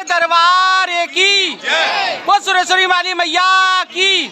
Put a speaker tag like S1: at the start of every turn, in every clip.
S1: दरबार की, वो सुरेश्वरी वाली मैया की।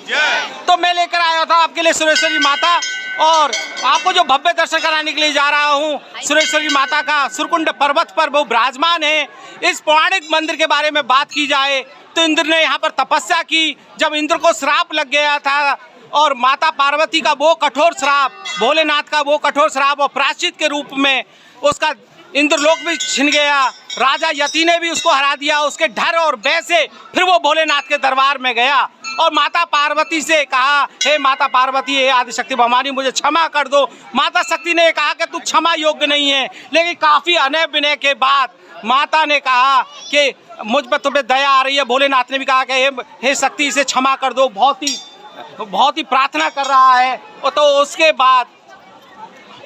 S1: तो मैं लेकर आया था आपके लिए सुरेश्वरी माता, और आपको जो भव्य दर्शन कराने के लिए जा रहा हूँ सुरेश्वरी माता का, सुरकुंड पर्वत पर वो विराजमान है। इस पौराणिक मंदिर के बारे में बात की जाए तो इंद्र ने यहाँ पर तपस्या की। जब इंद्र को श्राप लग गया था और माता पार्वती का वो कठोर श्राप, भोलेनाथ का वो कठोर श्राप और प्रायश्चित के रूप में उसका इंद्रलोक भी छिन गया। राजा यति ने भी उसको हरा दिया। उसके डर और भय से फिर वो भोलेनाथ के दरबार में गया और माता पार्वती से कहा, हे माता पार्वती, हे आदिशक्ति भवानी, मुझे क्षमा कर दो। माता शक्ति ने कहा कि तू क्षमा योग्य नहीं है, लेकिन काफ़ी अनय विनय के बाद माता ने कहा कि मुझ पर तुम्हें दया आ रही है। भोलेनाथ ने भी कहा कि हे शक्ति, इसे क्षमा कर दो, बहुत ही प्रार्थना कर रहा है। तो उसके बाद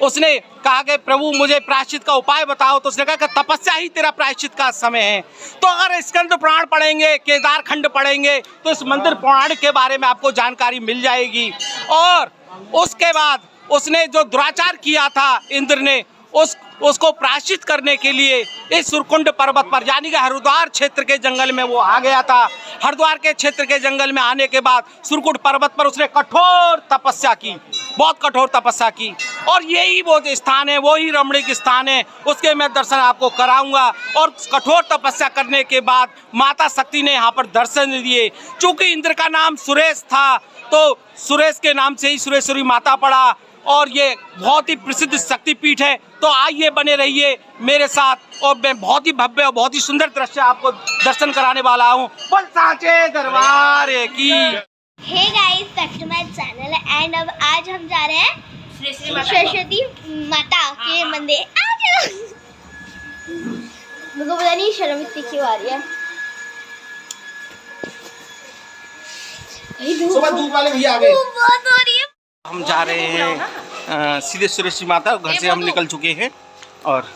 S1: उसने कहा कि प्रभु मुझे प्रायश्चित का उपाय बताओ। तो उसने कहा कि तपस्या ही तेरा प्रायश्चित का समय है। तो अगर स्कंद पुराण पढ़ेंगे, केदार खंड पढ़ेंगे तो इस मंदिर पौराणिक के बारे में आपको जानकारी मिल जाएगी। और उसके बाद उसने जो दुराचार किया था इंद्र ने, उसको प्रायश्चित करने के लिए इस सुरकुंड पर्वत पर, यानी कि हरिद्वार क्षेत्र के जंगल में वो आ गया था। हरिद्वार के क्षेत्र के जंगल में आने के बाद सुरकुंड पर्वत पर उसने कठोर तपस्या की, बहुत कठोर तपस्या की। और यही वो स्थान है, वही रमणीक स्थान है, उसके मैं दर्शन आपको कराऊंगा। और कठोर तपस्या करने के बाद माता शक्ति ने यहाँ पर दर्शन दिए। चूँकि इंद्र का नाम सुरेश था तो सुरेश के नाम से ही सुरेश्वरी माता पड़ा, और ये बहुत ही प्रसिद्ध शक्तिपीठ है। तो आइए, बने रहिए मेरे साथ, और मैं बहुत ही भव्य और बहुत ही सुंदर दृश्य आपको दर्शन कराने वाला हूँ। बोल सांचे दरबार की।
S2: Hey guys, back to my channel. And अब आज हम जा रहे हैं सरस्वती माता के मंदिर। मुझे पता नहीं शर्म इतनी क्यों आ रही है।
S1: सुबह धूप वाले भैया आ गए।
S2: बहुत हो रही है।
S1: हम जा रहे हैं सीधे सुरेश्वरी माता। घर से हम निकल चुके हैं और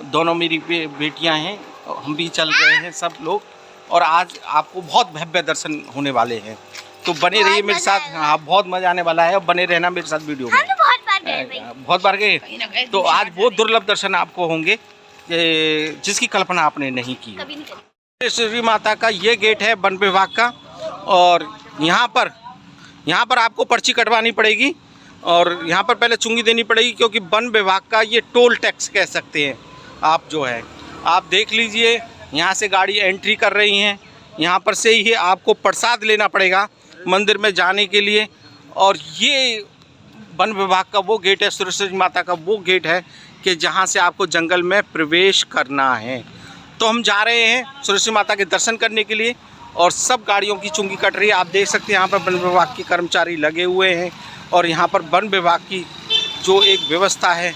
S1: दोनों मेरी बेटियां हैं, हम भी चल रहे हैं सब लोग। और आज आपको बहुत भव्य दर्शन होने वाले हैं, तो बने रहिए मेरे साथ। हाँ, बहुत मजा आने वाला है और बने रहना मेरे साथ वीडियो में। बहुत बार गए, तो आज बहुत दुर्लभ दर्शन आपको होंगे जिसकी कल्पना आपने नहीं की। सुरेश्वरी माता का ये गेट है वन विभाग का, और यहाँ पर आपको पर्ची कटवानी पड़ेगी और यहाँ पर पहले चुंगी देनी पड़ेगी, क्योंकि वन विभाग का ये टोल टैक्स कह सकते हैं आप। जो है आप देख लीजिए, यहाँ से गाड़ी एंट्री कर रही हैं, यहाँ पर से ही आपको प्रसाद लेना पड़ेगा मंदिर में जाने के लिए। और ये वन विभाग का वो गेट है, सुरेश्वरी माता का वो गेट है कि जहाँ से आपको जंगल में प्रवेश करना है। तो हम जा रहे हैं सुरेश्वरी माता के दर्शन करने के लिए, और सब गाड़ियों की चुंगी कट रही है। आप देख सकते हैं यहाँ पर वन विभाग के कर्मचारी लगे हुए हैं, और यहाँ पर वन विभाग की जो एक व्यवस्था है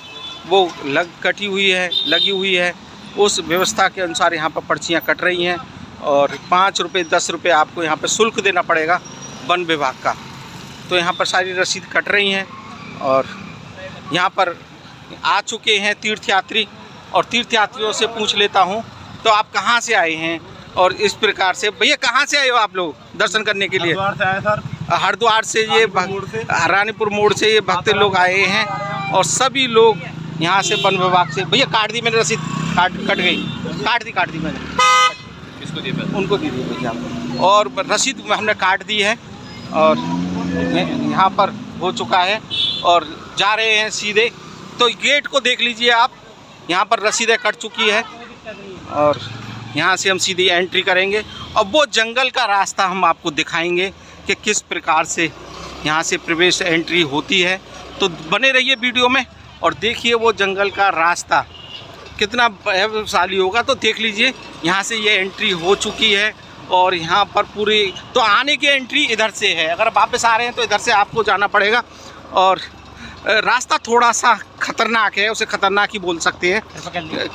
S1: वो लगी हुई है। उस व्यवस्था के अनुसार यहाँ पर पर्चियाँ कट रही हैं, और 5 रुपये 10 रुपये आपको यहाँ पर शुल्क देना पड़ेगा वन विभाग का। तो यहाँ पर सारी रसीद कट रही हैं, और यहाँ पर आ चुके हैं तीर्थयात्री, और तीर्थयात्रियों से पूछ लेता हूँ तो आप कहाँ से आए हैं। और इस प्रकार से भैया, कहाँ से आए हो आप लोग दर्शन करने के लिए?
S3: हरिद्वार से आए सर।
S1: हरिद्वार से ये रानीपुर मोड़ से ये भक्त लोग आए हैं, और सभी लोग यहाँ से वन विभाग से। भैया काट दी मैंने रसीद, कट गई, काट दी मैंने।
S3: किसको दिए पैसे?
S1: उनको दी भैया, और रसीद हमने काट दी है, और यहाँ पर हो चुका है और जा रहे हैं सीधे। तो गेट को देख लीजिए आप, यहाँ पर रसीदें कट चुकी है, और यहाँ से हम सीधी एंट्री करेंगे। और वो जंगल का रास्ता हम आपको दिखाएंगे कि किस प्रकार से यहाँ से प्रवेश एंट्री होती है। तो बने रहिए वीडियो में और देखिए वो जंगल का रास्ता कितना प्रभावशाली होगा। तो देख लीजिए, यहाँ से ये एंट्री हो चुकी है, और यहाँ पर पूरी तो आने की एंट्री इधर से है। अगर वापस आ रहे हैं तो इधर से आपको जाना पड़ेगा, और रास्ता थोड़ा सा खतरनाक है, उसे खतरनाक ही बोल सकते हैं,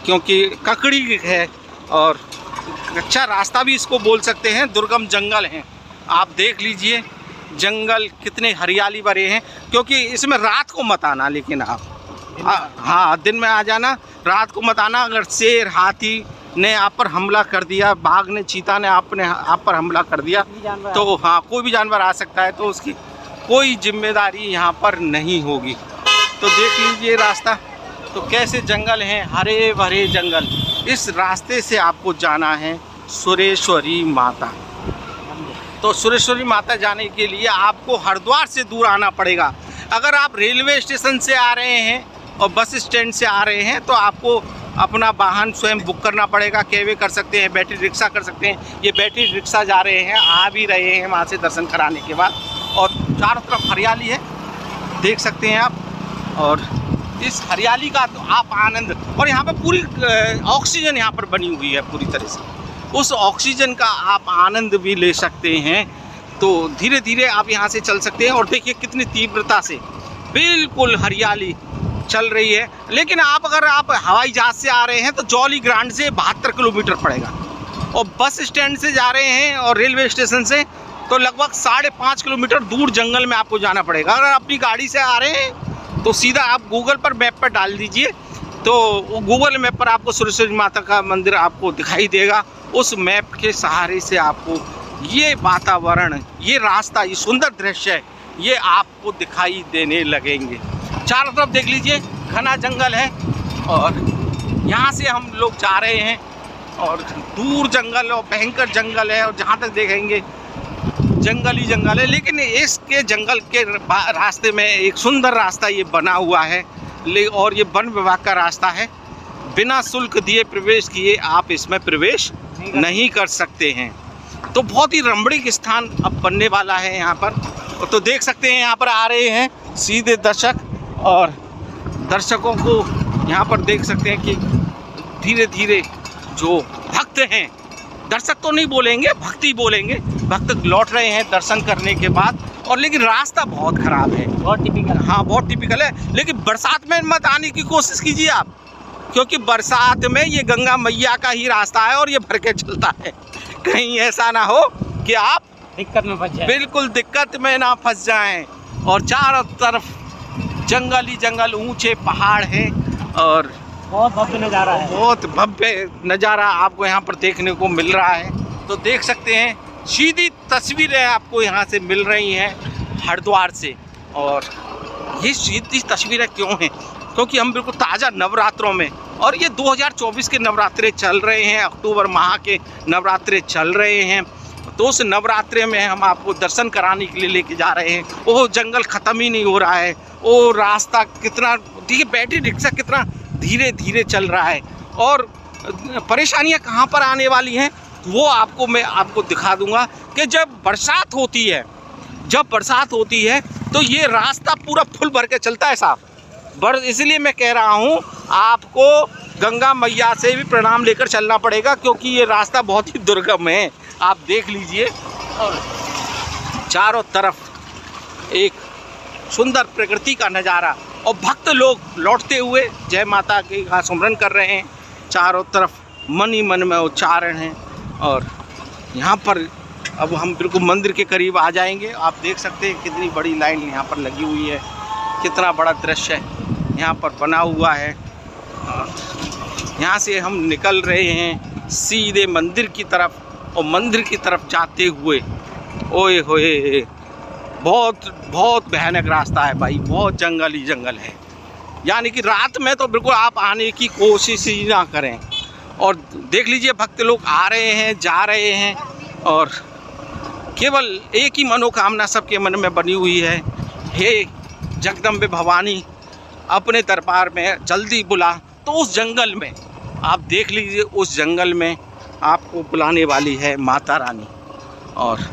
S1: क्योंकि ककड़ी है और अच्छा रास्ता भी इसको बोल सकते हैं। दुर्गम जंगल हैं, आप देख लीजिए जंगल कितने हरियाली भरे हैं। क्योंकि इसमें रात को मत आना, लेकिन आप हाँ दिन में आ जाना, रात को मत आना। अगर शेर, हाथी ने आप पर हमला कर दिया, बाघ ने, चीता ने आप पर हमला कर दिया, तो हाँ कोई भी जानवर आ सकता है, तो उसकी कोई जिम्मेदारी यहाँ पर नहीं होगी। तो देख लीजिए रास्ता, तो कैसे जंगल हैं, हरे भरे जंगल। इस रास्ते से आपको जाना है सुरेश्वरी माता। तो सुरेश्वरी माता जाने के लिए आपको हरिद्वार से दूर आना पड़ेगा। अगर आप रेलवे स्टेशन से आ रहे हैं और बस स्टैंड से आ रहे हैं तो आपको अपना वाहन स्वयं बुक करना पड़ेगा। कैबे कर सकते हैं, बैटरी रिक्शा कर सकते हैं। ये बैटरी रिक्शा जा रहे हैं, आ भी रहे हैं वहाँ से दर्शन कराने के बाद। और चारों तरफ हरियाली है, देख सकते हैं आप। और इस हरियाली का तो आप आनंद, और यहाँ पर पूरी ऑक्सीजन यहाँ पर बनी हुई है पूरी तरह से, उस ऑक्सीजन का आप आनंद भी ले सकते हैं। तो धीरे धीरे आप यहाँ से चल सकते हैं। और देखिए कितनी तीव्रता से बिल्कुल हरियाली चल रही है। लेकिन अगर आप हवाई जहाज़ से आ रहे हैं तो जॉली ग्रांट से 72 किलोमीटर पड़ेगा, और बस स्टैंड से जा रहे हैं और रेलवे स्टेशन से तो लगभग 5.5 किलोमीटर दूर जंगल में आपको जाना पड़ेगा। अगर अपनी गाड़ी से आ रहे हैं तो सीधा आप गूगल पर मैप पर डाल दीजिए, तो गूगल मैप पर आपको सुरेश्वरी माता का मंदिर आपको दिखाई देगा। उस मैप के सहारे से आपको ये वातावरण, ये रास्ता, ये सुंदर दृश्य ये आपको दिखाई देने लगेंगे। चारों तरफ देख लीजिए घना जंगल है, और यहाँ से हम लोग जा रहे हैं और दूर जंगल और भयंकर जंगल है, और जहाँ तक देखेंगे जंगल ही जंगल है। लेकिन इसके जंगल के रास्ते में एक सुंदर रास्ता ये बना हुआ है, और ये वन विभाग का रास्ता है। बिना शुल्क दिए प्रवेश किए आप इसमें प्रवेश नहीं कर सकते हैं। तो बहुत ही रमणीक स्थान अब बनने वाला है यहाँ पर। तो देख सकते हैं यहाँ पर आ रहे हैं सीधे दर्शक, और दर्शकों को यहाँ पर देख सकते हैं कि धीरे धीरे जो भक्त हैं, दर्शक तो नहीं बोलेंगे, भक्ति बोलेंगे, भक्त लौट रहे हैं दर्शन करने के बाद। और लेकिन रास्ता बहुत ख़राब है, बहुत टिपिकल। हाँ, बहुत टिपिकल है। लेकिन बरसात में मत आने की कोशिश कीजिए आप, क्योंकि बरसात में ये गंगा मैया का ही रास्ता है और ये भर के चलता है। कहीं ऐसा ना हो कि आप दिक्कत में फंस जाएं, बिल्कुल दिक्कत में ना फंस जाएं। और चारों तरफ जंगल ही जंगल, ऊंचे पहाड़ हैं, और बहुत भव्य नज़ारा है, बहुत भव्य नज़ारा आपको यहाँ पर देखने को मिल रहा है। तो देख सकते हैं सीधी तस्वीरें आपको यहाँ से मिल रही हैं हरिद्वार से। और ये सीधी तस्वीरें क्यों हैं? क्योंकि हम बिल्कुल ताज़ा नवरात्रों में, और ये 2024 के नवरात्रे चल रहे हैं, अक्टूबर माह के नवरात्रे चल रहे हैं। तो उस नवरात्रे में हम आपको दर्शन कराने के लिए लेके जा रहे हैं। वो जंगल ख़त्म ही नहीं हो रहा है, वो रास्ता कितना, देखिए बैटरी रिक्शा कितना धीरे धीरे चल रहा है, और परेशानियां कहाँ पर आने वाली हैं वो मैं आपको दिखा दूंगा कि जब बरसात होती है तो ये रास्ता पूरा फुल भर के चलता है साहब। इसलिए मैं कह रहा हूँ आपको गंगा मैया से भी प्रणाम लेकर चलना पड़ेगा, क्योंकि ये रास्ता बहुत ही दुर्गम है। आप देख लीजिए, और चारों तरफ एक सुंदर प्रकृति का नज़ारा, और भक्त लोग लौटते हुए जय माता की का सुमरन कर रहे हैं। चारों तरफ मन ही मन में उच्चारण है। और यहाँ पर अब हम बिल्कुल मंदिर के करीब आ जाएंगे। आप देख सकते हैं कितनी बड़ी लाइन यहाँ पर लगी हुई है, कितना बड़ा दृश्य यहाँ पर बना हुआ है। यहाँ से हम निकल रहे हैं सीधे मंदिर की तरफ, और मंदिर की तरफ जाते हुए ओए होए बहुत बहुत भयानक रास्ता है भाई, बहुत जंगल ही जंगल है। यानी कि रात में तो बिल्कुल आप आने की कोशिश ही ना करें। और देख लीजिए भक्त लोग आ रहे हैं, जा रहे हैं, और केवल एक ही मनोकामना सबके मन में बनी हुई है, हे जगदम्बे भवानी अपने दरबार में जल्दी बुला। तो उस जंगल में आप देख लीजिए, उस जंगल में आपको बुलाने वाली है माता रानी। और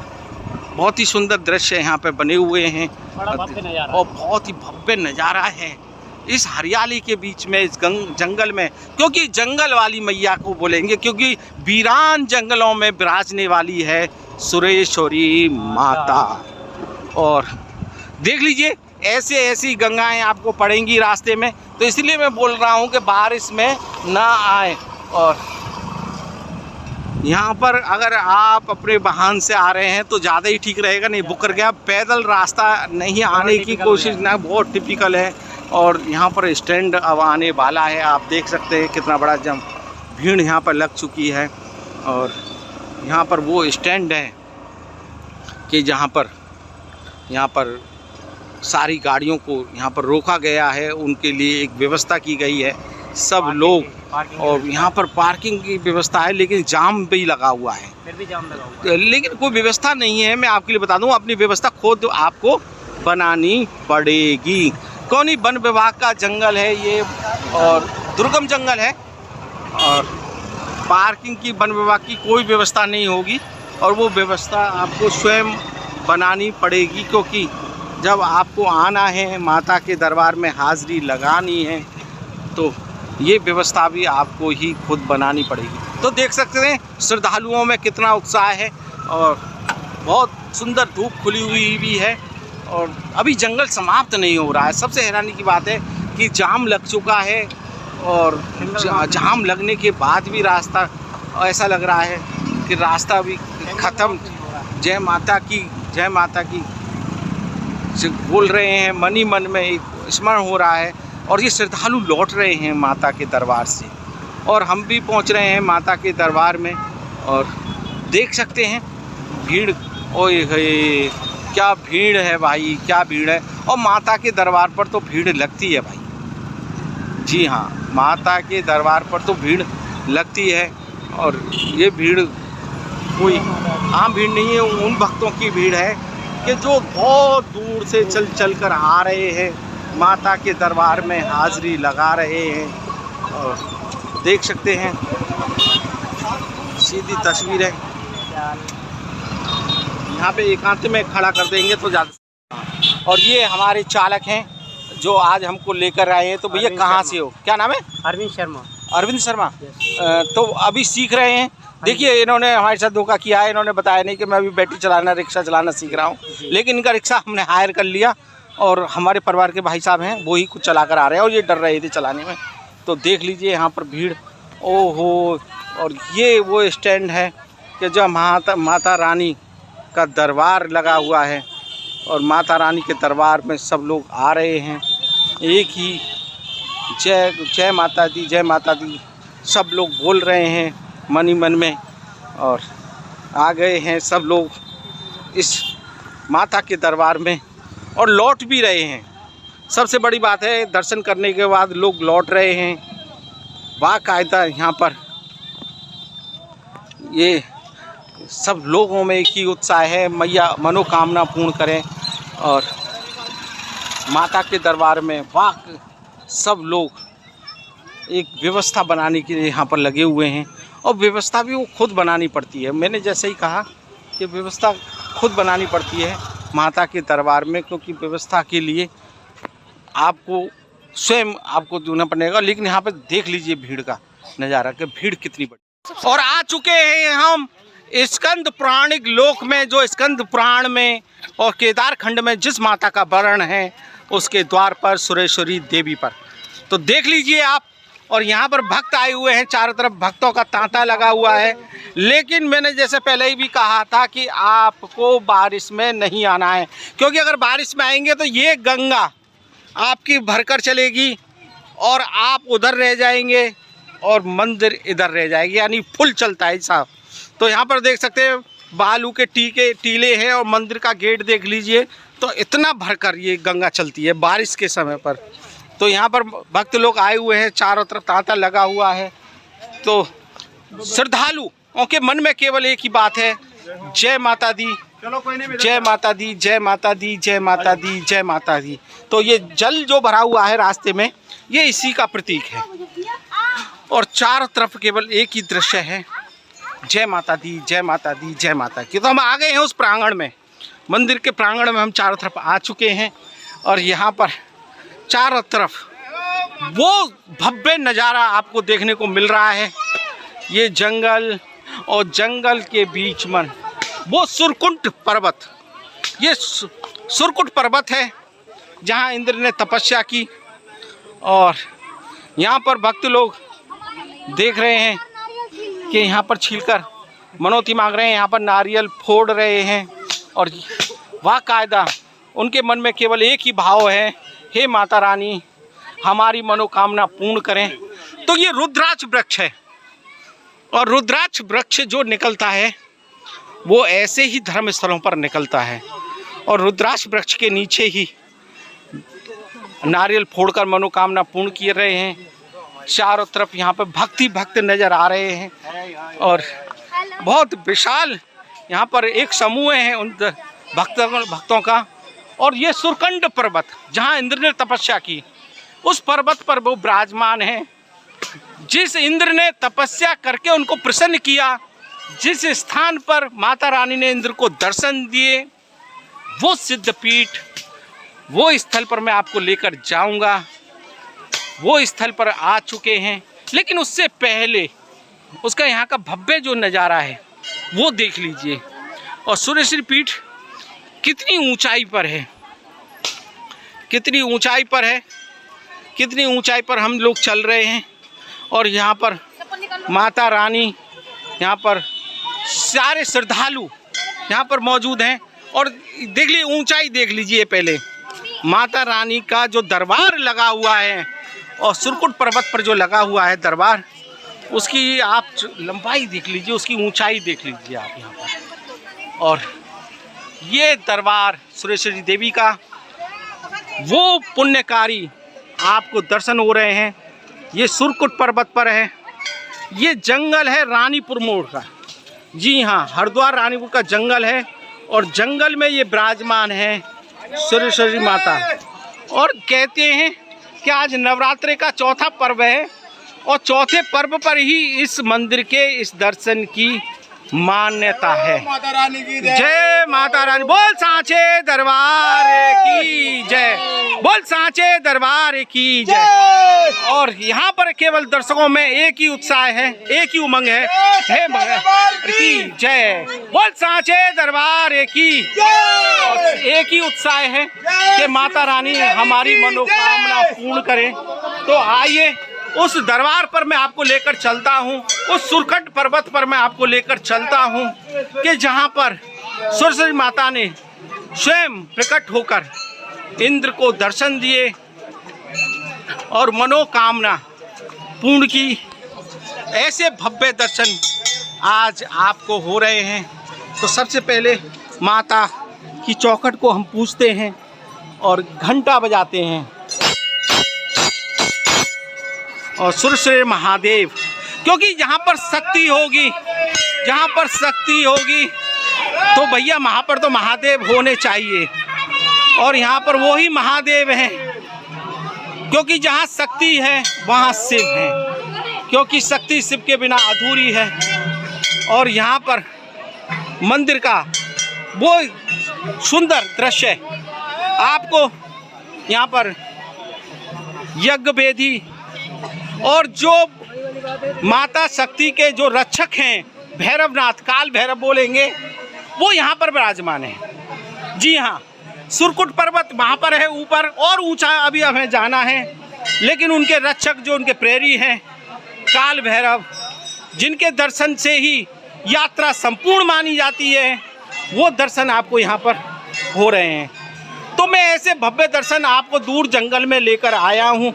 S1: बहुत ही सुंदर दृश्य यहाँ पे बने हुए हैं, और बहुत ही भव्य नज़ारा है इस हरियाली के बीच में, इस जंगल में। क्योंकि जंगल वाली मैया को बोलेंगे, क्योंकि वीरान जंगलों में विराजने वाली है सुरेश्वरी माता। और देख लीजिए ऐसी गंगाएं आपको पड़ेंगी रास्ते में। तो इसलिए मैं बोल रहा हूँ कि बारिश में ना आए। और यहाँ पर अगर आप अपने वाहन से आ रहे हैं तो ज़्यादा ही ठीक रहेगा, नहीं बुक करके आप पैदल रास्ता नहीं आने की कोशिश ना, बहुत टिपिकल है। और यहाँ पर स्टैंड अब आने वाला है, आप देख सकते हैं कितना बड़ा भीड़ यहाँ पर लग चुकी है। और यहाँ पर वो स्टैंड है कि जहाँ पर सारी गाड़ियों को यहाँ पर रोका गया है, उनके लिए एक व्यवस्था की गई है। सब लोग। और यहाँ पर पार्किंग की व्यवस्था है, लेकिन जाम भी लगा हुआ है,
S4: फिर भी जाम लगा हुआ है।
S1: लेकिन कोई व्यवस्था नहीं है। मैं आपके लिए बता दूं, अपनी व्यवस्था खुद आपको बनानी पड़ेगी। कौनी वन विभाग का जंगल है ये, और दुर्गम जंगल है, और पार्किंग की वन विभाग की कोई व्यवस्था नहीं होगी, और वो व्यवस्था आपको स्वयं बनानी पड़ेगी। क्योंकि जब आपको आना है, माता के दरबार में हाज़िरी लगानी है, तो ये व्यवस्था भी आपको ही खुद बनानी पड़ेगी। तो देख सकते हैं श्रद्धालुओं में कितना उत्साह है, और बहुत सुंदर धूप खुली हुई भी है, और अभी जंगल समाप्त नहीं हो रहा है। सबसे हैरानी की बात है कि जाम लग चुका है, और जाम लगने के बाद भी रास्ता ऐसा लग रहा है कि रास्ता भी ख़त्म। जय माता की, जय माता की बोल रहे हैं, मन ही मन में एक स्मरण हो रहा है। और ये श्रद्धालु लौट रहे हैं माता के दरबार से, और हम भी पहुंच रहे हैं माता के दरबार में। और देख सकते हैं भीड़, ओए होए क्या भीड़ है भाई, क्या भीड़ है। और माता के दरबार पर तो भीड़ लगती है भाई, जी हाँ, माता के दरबार पर तो भीड़ लगती है। और ये भीड़ कोई आम भीड़ नहीं है, उन भक्तों की भीड़ है कि जो बहुत दूर से चल कर आ रहे हैं, माता के दरबार में हाज़िरी लगा रहे हैं। और देख सकते हैं सीधी तस्वीर है, यहाँ पे एकांत में खड़ा कर देंगे तो ज़्यादा। और ये हमारे चालक हैं जो आज हमको लेकर आए हैं। तो भैया कहाँ से हो, क्या नाम है?
S4: अरविंद शर्मा।
S1: अरविंद शर्मा। तो अभी सीख रहे हैं। देखिए इन्होंने हमारे साथ धोखा किया है, इन्होंने बताया नहीं कि मैं अभी बैटरी चलाना, रिक्शा चलाना सीख रहा हूँ, लेकिन इनका रिक्शा हमने हायर कर लिया, और हमारे परिवार के भाई साहब हैं वो ही कुछ चला कर आ रहे हैं, और ये डर रहे थे चलाने में। तो देख लीजिए यहाँ पर भीड़, ओहो। और ये वो स्टैंड है कि जो माता रानी का दरबार लगा हुआ है, और माता रानी के दरबार में सब लोग आ रहे हैं, एक ही जय माता दी, जय माता दी सब लोग बोल रहे हैं मन ही मन में। और आ गए हैं सब लोग इस माता के दरबार में, और लौट भी रहे हैं। सबसे बड़ी बात है, दर्शन करने के बाद लोग लौट रहे हैं बाकायदा। यहाँ पर ये सब लोगों में एक ही उत्साह है, मैया मनोकामना पूर्ण करें। और माता के दरबार में सब लोग एक व्यवस्था बनाने के लिए यहाँ पर लगे हुए हैं, और व्यवस्था भी वो खुद बनानी पड़ती है। मैंने जैसे ही कहा कि व्यवस्था खुद बनानी पड़ती है माता के दरबार में, क्योंकि व्यवस्था के लिए आपको स्वयं आपको देना पड़ेगा। लेकिन यहाँ पर देख लीजिए भीड़ का नज़ारा, कि भीड़ कितनी बड़ी। और आ चुके हैं हम स्कंद पुराणिक लोक में, जो स्कंद पुराण में और केदार खंड में जिस माता का वर्णन है, उसके द्वार पर सुरेश्वरी देवी पर। तो देख लीजिए आप। और यहाँ पर भक्त आए हुए हैं, चारों तरफ भक्तों का तांता लगा हुआ है। लेकिन मैंने जैसे पहले ही भी कहा था कि आपको बारिश में नहीं आना है, क्योंकि अगर बारिश में आएंगे तो ये गंगा आपकी भरकर चलेगी, और आप उधर रह जाएंगे, और मंदिर इधर रह जाएगी, यानी फुल चलता है साहब। तो यहाँ पर देख सकते हैं बालू के टीले हैं, और मंदिर का गेट देख लीजिए, तो इतना भरकर ये गंगा चलती है बारिश के समय पर। तो यहाँ पर भक्त लोग आए हुए हैं, चारों तरफ तांता लगा हुआ है। तो श्रद्धालुओं के मन में केवल एक ही बात है, जय माता दी, जय माता दी, जय माता दी, जय माता दी, जय माता दी। तो ये जल जो भरा हुआ है रास्ते में, ये इसी का प्रतीक है। और चारों तरफ केवल एक ही दृश्य है, जय माता दी, जय माता दी, जय माता की। तो हम आ गए हैं उस प्रांगण में, मंदिर के प्रांगण में हम चारों तरफ आ चुके हैं। और यहाँ पर चारों तरफ वो भव्य नज़ारा आपको देखने को मिल रहा है। ये जंगल, और जंगल के बीच में वो सुरकुंड पर्वत, ये सुरकुंड पर्वत है जहाँ इंद्र ने तपस्या की। और यहाँ पर भक्त लोग देख रहे हैं कि यहाँ पर छीलकर मनौती मांग रहे हैं, यहाँ पर नारियल फोड़ रहे हैं। और बाकायदा उनके मन में केवल एक ही भाव है, हे माता रानी हमारी मनोकामना पूर्ण करें। तो ये रुद्राक्ष वृक्ष है, और रुद्राक्ष वृक्ष जो निकलता है वो ऐसे ही धर्म स्थलों पर निकलता है। और रुद्राक्ष वृक्ष के नीचे ही नारियल फोड़कर मनोकामना पूर्ण किए रहे हैं। चारों तरफ यहाँ पर भक्त नजर आ रहे हैं और बहुत विशाल यहाँ पर एक समूह है उन भक्तों का। और ये सुरकंड पर्वत जहाँ इंद्र ने तपस्या की, उस पर्वत पर वो विराजमान है। जिस इंद्र ने तपस्या करके उनको प्रसन्न किया, जिस स्थान पर माता रानी ने इंद्र को दर्शन दिए, वो सिद्धपीठ, वो स्थल पर मैं आपको लेकर जाऊंगा। वो स्थल पर आ चुके हैं, लेकिन उससे पहले उसका यहाँ का भव्य जो नज़ारा है वो देख लीजिए। और सुरेश्वरी पीठ कितनी ऊंचाई पर है, कितनी ऊंचाई पर है, कितनी ऊंचाई पर हम लोग चल रहे हैं। और यहाँ पर माता रानी, यहाँ पर सारे श्रद्धालु यहाँ पर मौजूद हैं। और देख लीजिए ऊंचाई, देख लीजिए पहले माता रानी का जो दरबार लगा हुआ है और सुरकुट पर्वत पर जो लगा हुआ है दरबार, उसकी आप लंबाई देख लीजिए, उसकी ऊंचाई देख लीजिए आप यहाँ पर। और ये दरबार सुरेश्वरी देवी का वो पुण्यकारी आपको दर्शन हो रहे हैं। ये सुरकुट पर्वत पर है, ये जंगल है रानीपुर मोड़ का। जी हाँ, हरिद्वार रानीपुर का जंगल है और जंगल में ये विराजमान है सुरेश्वरी माता। और कहते हैं कि आज नवरात्रि का चौथा पर्व है और चौथे पर्व पर ही इस मंदिर के इस दर्शन की मान्यता है।
S5: माता रानी की
S1: जय माता रानी। बोल सांचे दरबार की जय, बोल सांचे दरबार की जय। और यहाँ पर केवल दर्शकों में एक ही उत्साह है, एक ही उमंग है, हे की जय, बोल सांचे दरबार की। एक ही उत्साह है कि माता रानी हमारी मनोकामना पूर्ण करे। तो आइए उस दरबार पर मैं आपको लेकर चलता हूँ, उस सुरकंड पर्वत पर मैं आपको लेकर चलता हूँ कि जहाँ पर सुरेश्वरी माता ने स्वयं प्रकट होकर इंद्र को दर्शन दिए और मनोकामना पूर्ण की। ऐसे भव्य दर्शन आज आपको हो रहे हैं। तो सबसे पहले माता की चौखट को हम पूजते हैं और घंटा बजाते हैं। और सुरेश्वर महादेव, क्योंकि जहाँ पर शक्ति होगी, जहाँ पर शक्ति होगी तो भैया वहाँ पर तो महादेव होने चाहिए। और यहाँ पर वो ही महादेव हैं, क्योंकि जहाँ शक्ति है वहाँ शिव है, क्योंकि शक्ति शिव के बिना अधूरी है। और यहाँ पर मंदिर का वो सुंदर दृश्य आपको यहाँ पर यज्ञ वेदी और जो माता शक्ति के जो रक्षक हैं भैरवनाथ, काल भैरव बोलेंगे, वो यहाँ पर विराजमान है। जी हाँ, सुरकुट पर्वत वहाँ पर है ऊपर और ऊंचा अभी हमें जाना है, लेकिन उनके रक्षक जो उनके प्रेरी हैं काल भैरव, जिनके दर्शन से ही यात्रा संपूर्ण मानी जाती है, वो दर्शन आपको यहाँ पर हो रहे हैं। तो मैं ऐसे भव्य दर्शन आपको दूर जंगल में लेकर आया हूँ।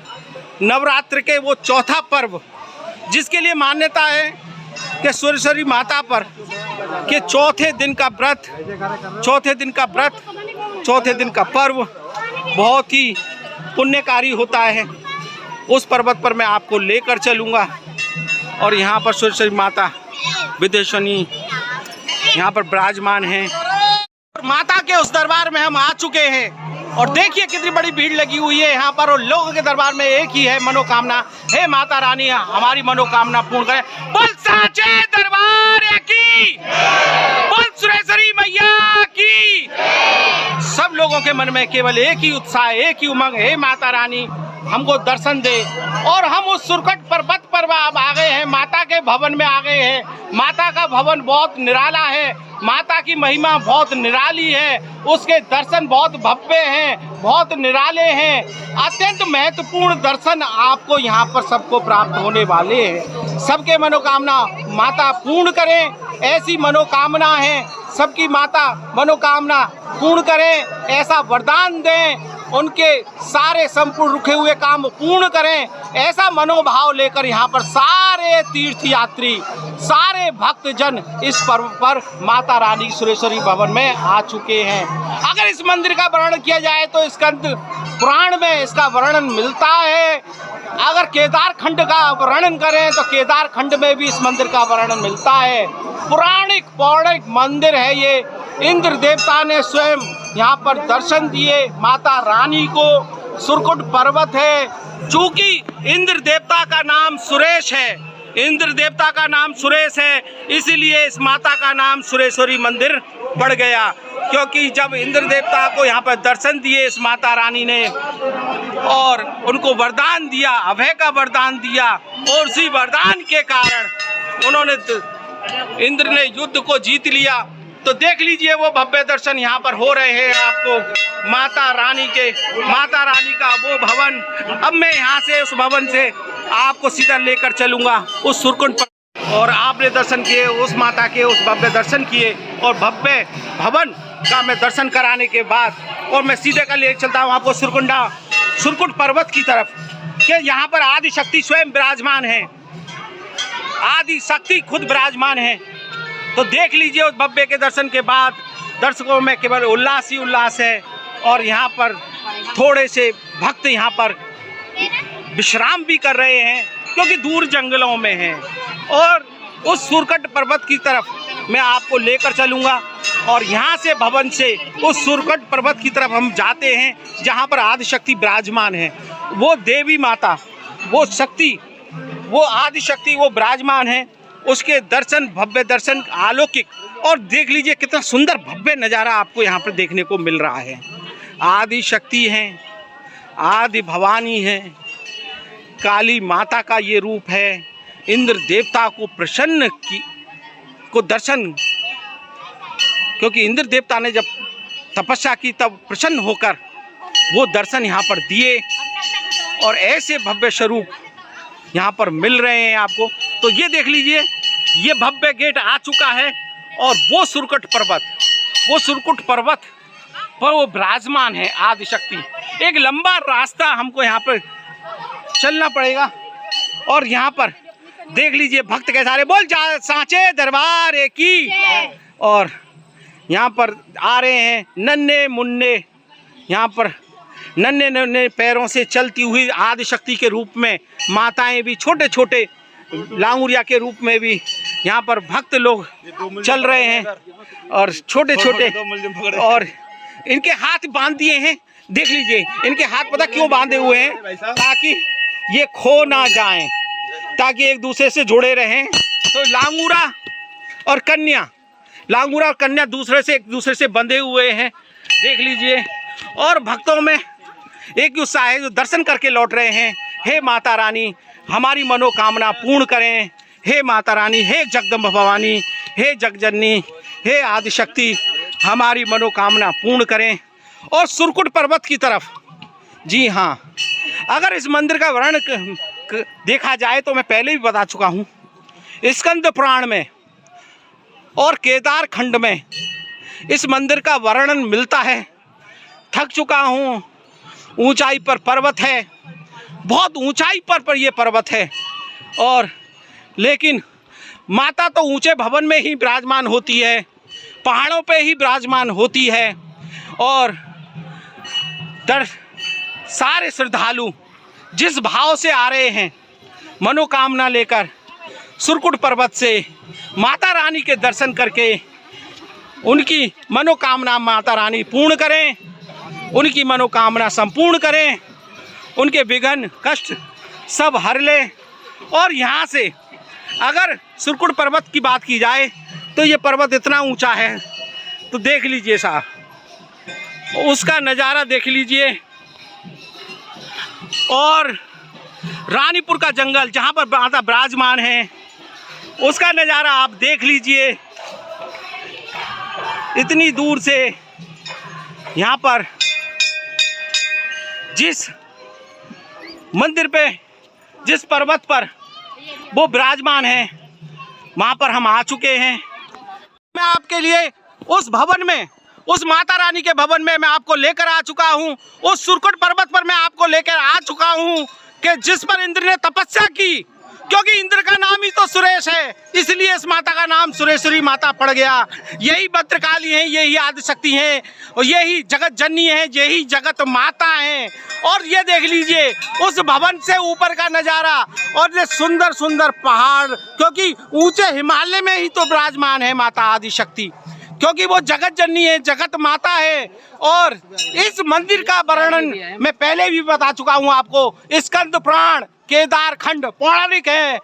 S1: नवरात्र के वो चौथा पर्व जिसके लिए मान्यता है कि सुरेश्वरी माता पर के चौथे दिन का व्रत, चौथे दिन का पर्व बहुत ही पुण्यकारी होता है। उस पर्वत पर मैं आपको लेकर चलूँगा और यहाँ पर सुरेश्वरी माता विदेशनी यहाँ पर विराजमान हैं। माता के उस दरबार में हम आ चुके हैं और देखिए कितनी बड़ी भीड़ लगी हुई है यहाँ पर। और लोगों के दरबार में एक ही है मनोकामना, हे माता रानी हमारी मनोकामना पूर्ण करे। बोल सांचे दरबार की, बोल सुरेश्वरी मैया की। सब लोगों के मन में केवल एक ही उत्साह, एक ही उमंग, हे माता रानी हमको दर्शन दे। और हम उस सुरकट पर्वत पर आ गए हैं, माता के भवन में आ गए हैं। माता का भवन बहुत निराला है, माता की महिमा बहुत निराली है, उसके दर्शन बहुत भव्य हैं, बहुत निराले हैं। अत्यंत महत्वपूर्ण दर्शन आपको यहाँ पर सबको प्राप्त होने वाले हैं। सबके मनोकामना माता पूर्ण करें, ऐसी मनोकामना है सबकी माता मनोकामना पूर्ण करें, ऐसा वरदान दें। उनके सारे संपूर्ण रुके हुए काम पूर्ण करें, ऐसा मनोभाव लेकर यहाँ पर सारे तीर्थयात्री, सारे भक्तजन इस पर्व पर माता रानी सुरेश्वरी भवन में आ चुके हैं। अगर इस मंदिर का वर्णन किया जाए तो स्कंद पुराण में इसका वर्णन मिलता है। अगर केदार खंड का वर्णन करें तो केदार खंड में भी इस मंदिर का वर्णन मिलता है। पुराणिक पौराणिक मंदिर है ये। इंद्र देवता ने स्वयं यहाँ पर दर्शन दिए माता रानी को। सुरकुट पर्वत है, चूंकि इंद्र देवता का नाम सुरेश है, इंद्र देवता का नाम सुरेश है, इसीलिए इस माता का नाम सुरेश्वरी मंदिर पड़ गया। क्योंकि जब इंद्र देवता को यहाँ पर दर्शन दिए इस माता रानी ने और उनको वरदान दिया, अभय का वरदान दिया, और उसी वरदान के कारण उन्होंने इंद्र ने युद्ध को जीत लिया। तो देख लीजिए वो भव्य दर्शन यहाँ पर हो रहे हैं आपको माता रानी का वो भवन। अब मैं यहाँ से उस भवन से आपको सीधा लेकर चलूँगा उस सुरकुंड पर, और आपने दर्शन किए उस माता के, उस भव्य दर्शन किए और भव्य भवन का मैं दर्शन कराने के बाद और मैं सीधे का ले चलता हूँ आपको सुरकुंड पर्वत की तरफ, कि यहाँ पर आदि शक्ति स्वयं विराजमान है, आदि शक्ति खुद विराजमान है। तो देख लीजिए उस भव्य के दर्शन के बाद दर्शकों में केवल उल्लास ही उल्लास है। और यहाँ पर थोड़े से भक्त यहाँ पर विश्राम भी कर रहे हैं क्योंकि दूर जंगलों में हैं। और उस सुरकुंड पर्वत की तरफ मैं आपको लेकर चलूँगा और यहाँ से भवन से उस सुरकुंड पर्वत की तरफ हम जाते हैं जहाँ पर आदिशक्ति विराजमान है। वो देवी माता, वो शक्ति, वो आदिशक्ति वो विराजमान है। उसके दर्शन, भव्य दर्शन अलौकिक, और देख लीजिए कितना सुंदर भव्य नज़ारा आपको यहाँ पर देखने को मिल रहा है। आदि शक्ति हैं, आदि भवानी है, काली माता का ये रूप है। इंद्र देवता को प्रसन्न को दर्शन, क्योंकि इंद्र देवता ने जब तपस्या की तब प्रसन्न होकर वो दर्शन यहाँ पर दिए और ऐसे भव्य स्वरूप यहाँ पर मिल रहे हैं आपको। तो ये देख लीजिए ये भव्य गेट आ चुका है और वो सुरकुंड पर्वत पर वो विराजमान है आदिशक्ति। एक लंबा रास्ता हमको यहाँ पर चलना पड़ेगा और यहाँ पर देख लीजिए भक्त के सारे बोल जा सांचे दरबार की। और यहाँ पर आ रहे हैं नन्हे मुन्ने, यहाँ पर नन्हे नन्हे पैरों से चलती हुई आदिशक्ति के रूप में माताएं भी, छोटे छोटे लांगुरिया के रूप में भी यहाँ पर भक्त लोग चल रहे हैं और छोटे छोटे, और इनके हाथ बांध दिए हैं। देख लीजिए इनके हाथ पता क्यों बांधे हुए हैं, ताकि ये खो ना जाएं, ताकि एक दूसरे से जुड़े रहें। तो लांगूरा और कन्या एक दूसरे से बंधे हुए हैं, देख लीजिए। और भक्तों में एक उत्साह है जो दर्शन करके लौट रहे हैं। हे माता रानी हमारी मनोकामना पूर्ण करें, हे माता रानी, हे जगदम्बा भवानी, हे जगजननी, हे आदिशक्ति हमारी मनोकामना पूर्ण करें। और सुरकुंड पर्वत की तरफ, जी हाँ, अगर इस मंदिर का वर्णन देखा जाए तो मैं पहले भी बता चुका हूँ, स्कंद पुराण में और केदार खंड में इस मंदिर का वर्णन मिलता है। थक चुका हूँ, ऊंचाई पर पर्वत है, बहुत ऊंचाई पर ये पर्वत है, और लेकिन माता तो ऊंचे भवन में ही विराजमान होती है, पहाड़ों पे ही विराजमान होती है। और सारे श्रद्धालु जिस भाव से आ रहे हैं मनोकामना लेकर सुरकुंड पर्वत से माता रानी के दर्शन करके उनकी मनोकामना माता रानी पूर्ण करें, उनकी मनोकामना संपूर्ण करें, उनके विघ्न कष्ट सब हर ले। और यहाँ से अगर सुरकुंड पर्वत की बात की जाए तो ये पर्वत इतना ऊंचा है, तो देख लीजिए साहब, उसका नज़ारा देख लीजिए। और रानीपुर का जंगल जहाँ पर माता विराजमान है उसका नज़ारा आप देख लीजिए। इतनी दूर से यहाँ पर जिस मंदिर पे, जिस पर्वत पर वो विराजमान है, वहाँ पर हम आ चुके हैं। मैं आपके लिए उस भवन में उस माता रानी के भवन में मैं आपको लेकर आ चुका हूँ। उस सुरकुट पर्वत पर मैं आपको लेकर आ चुका हूँ कि जिस पर इंद्र ने तपस्या की, क्योंकि इंद्र का नाम ही तो सुरेश है, इसलिए इस माता का नाम सुरेश्वरी माता पड़ गया। यही भद्रकाली है, यही आदिशक्ति है, और यही जगत जननी है, यही जगत माता है। और ये देख लीजिए उस भवन से ऊपर का नज़ारा, और ये सुंदर सुंदर पहाड़, क्योंकि ऊंचे हिमालय में ही तो विराजमान है माता आदिशक्ति, क्योंकि वो जगत जननी है, जगत माता है। और इस मंदिर का वर्णन मैं पहले भी बता चुका हूँ आपको। स्कंद पुराण, केदार खंड पौराणिक है।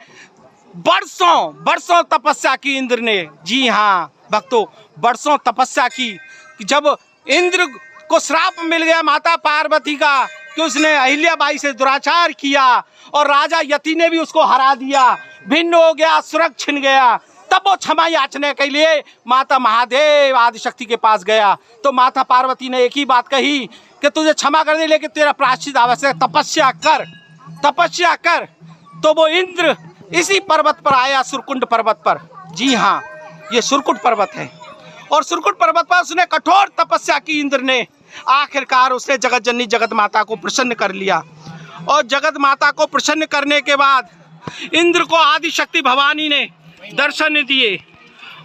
S1: बरसों तपस्या की इंद्र ने, जी हाँ भक्तों, बरसों तपस्या की। जब इंद्र को श्राप मिल गया माता पार्वती का कि उसने अहिल्याबाई से दुराचार किया, और राजा यति ने भी उसको हरा दिया, भिन्न हो गया, स्वर्ग छिन गया, तब वो क्षमा याचने के लिए माता महादेव आदिशक्ति के पास गया। तो माता पार्वती ने एक ही बात कही कि तुझे क्षमा करने लेकिन तेरा प्रायश्चित आवश्यक, तपस्या कर, तपस्या कर। तो वो इंद्र इसी पर्वत पर आया, सुरकुंड पर्वत पर। जी हाँ, ये सुरकुट पर्वत है, और सुरकुट पर्वत पर उसने कठोर तपस्या की इंद्र ने। आखिरकार उसने जगत जननी जगत माता को प्रसन्न कर लिया, और जगत माता को प्रसन्न करने के बाद इंद्र को आदिशक्ति भवानी ने दर्शन दिए,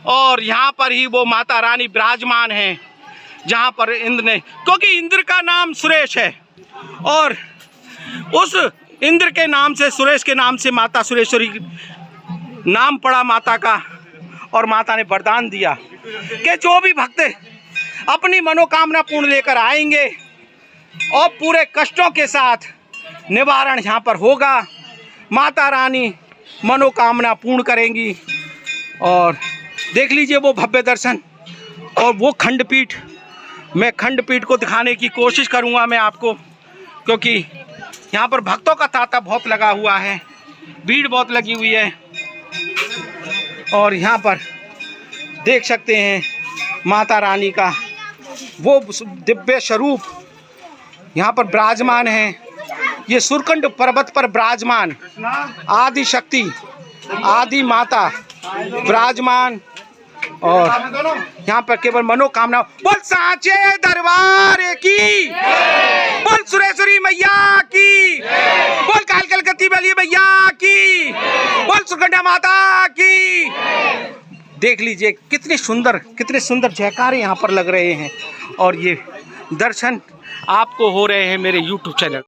S1: और यहाँ पर ही वो माता रानी विराजमान है, जहाँ पर इंद्र ने, क्योंकि इंद्र का नाम सुरेश है, और उस इंद्र के नाम से, सुरेश के नाम से माता सुरेश्वरी नाम पड़ा माता का। और माता ने वरदान दिया कि जो भी भक्त अपनी मनोकामना पूर्ण लेकर आएंगे और पूरे कष्टों के साथ निवारण यहाँ पर होगा, माता रानी मनोकामना पूर्ण करेंगी। और देख लीजिए वो भव्य दर्शन, और वो खंडपीठ, मैं खंडपीठ को दिखाने की कोशिश करूँगा मैं आपको, क्योंकि यहाँ पर भक्तों का तांता बहुत लगा हुआ है, भीड़ बहुत लगी हुई है। और यहाँ पर देख सकते हैं माता रानी का वो दिव्य स्वरूप यहाँ पर विराजमान है। ये सुरकुंड पर्वत पर विराजमान आदिशक्ति, आदि माता विराजमान, और यहाँ पर केवल मनोकामना। बोल साचे दरबार की, बोल सुरेश्वरी मैया की, बोल काल कलकत्ती वाली मैया की, बोल सुरकुंडा माता की। देख लीजिए कितने सुंदर जयकारे यहाँ पर लग रहे हैं, और ये दर्शन आपको हो रहे हैं मेरे YouTube चैनल।